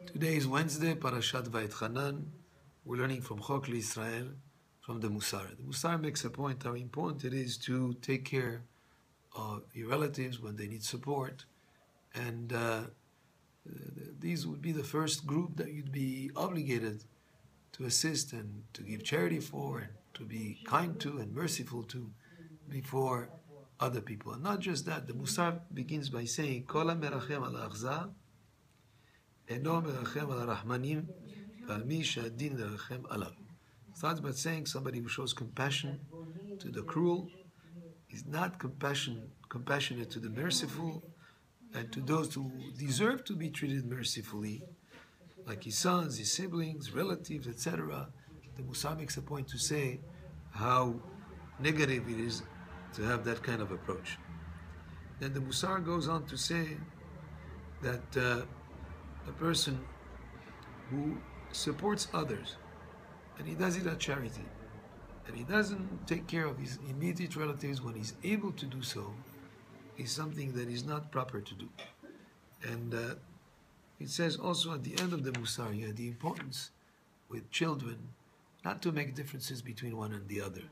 Today is Wednesday, Parashat Vaethanan. We're learning from Chok Israel, from the Musar. The Musar makes a point how important it is to take care of your relatives when they need support. And these would be the first group that you'd be obligated to assist and to give charity for and to be kind to and merciful to before other people. And not just that, the Musar begins by saying, Kol ha-merachem al ha'achza eno merachem al ha'rahmanim v'al mi she'adin merachem alav. Starts by saying somebody who shows compassion to the cruel is not compassionate to the merciful and to those who deserve to be treated mercifully, like his sons, his siblings, relatives, etc. The Musar makes a point to say how negative it is to have that kind of approach. Then the Musar goes on to say that a person who supports others, and he does it at charity, and he doesn't take care of his immediate relatives when he's able to do so, is something that is not proper to do. And it says also at the end of the Musar here, the importance with children not to make differences between one and the other.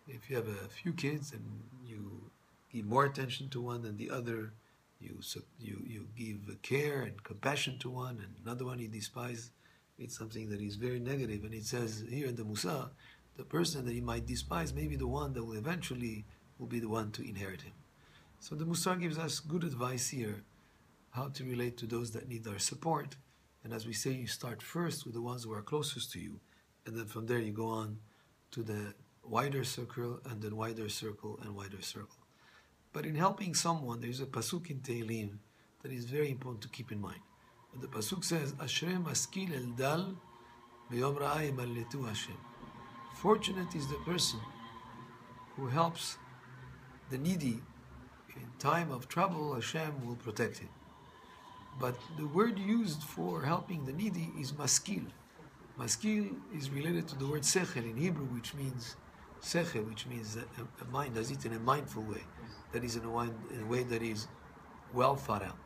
If you have a few kids and you give more attention to one than the other, you give care and compassion to one, and another one you despise, it's something that is very negative. And it says here in the Musar, the person that he might despise may be the one that will eventually be the one to inherit him. So the Musar gives us good advice here, how to relate to those that need our support. And as we say, you start first with the ones who are closest to you, and then from there you go on to the wider circle, and then wider circle, and wider circle. But in helping someone, there is a pasuk in Tehillim that is very important to keep in mind. And the pasuk says, Ashrei maskil el dal b'yom ra'ah yimalletu Hashem. Fortunate is the person who helps the needy. In time of trouble, Hashem will protect him. But the word used for helping the needy is maskil. Maskil is related to the word sechel in Hebrew, which means sechel, which means a mind, does it in a mindful way. That is in a way that is well thought out.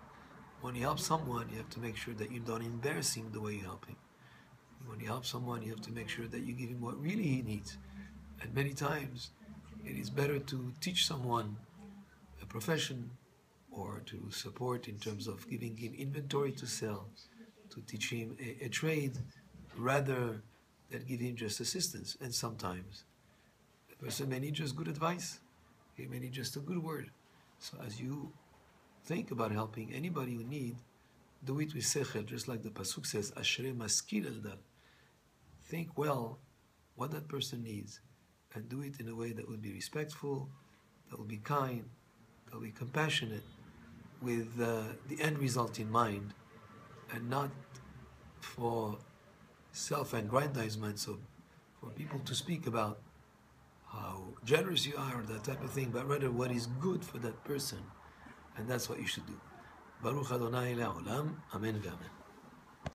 When you help someone, you have to make sure that you don't embarrass him the way you help him. When you help someone, you have to make sure that you give him what really he needs. And many times, it is better to teach someone a profession or to support in terms of giving him inventory to sell, to teach him a trade, rather than give him just assistance. And sometimes the person may need just good advice. He may need just a good word. So as you think about helping anybody you need, do it with sechel, just like the pasuk says, Ashrei maskil el dal. Think well what that person needs, and do it in a way that will be respectful, that will be kind, that will be compassionate, with the end result in mind, and not for self-aggrandizement, so for people to speak about how generous you are, or that type of thing, but rather what is good for that person. And that's what you should do. Baruch Adonai Le'olam. Amen ve'amen.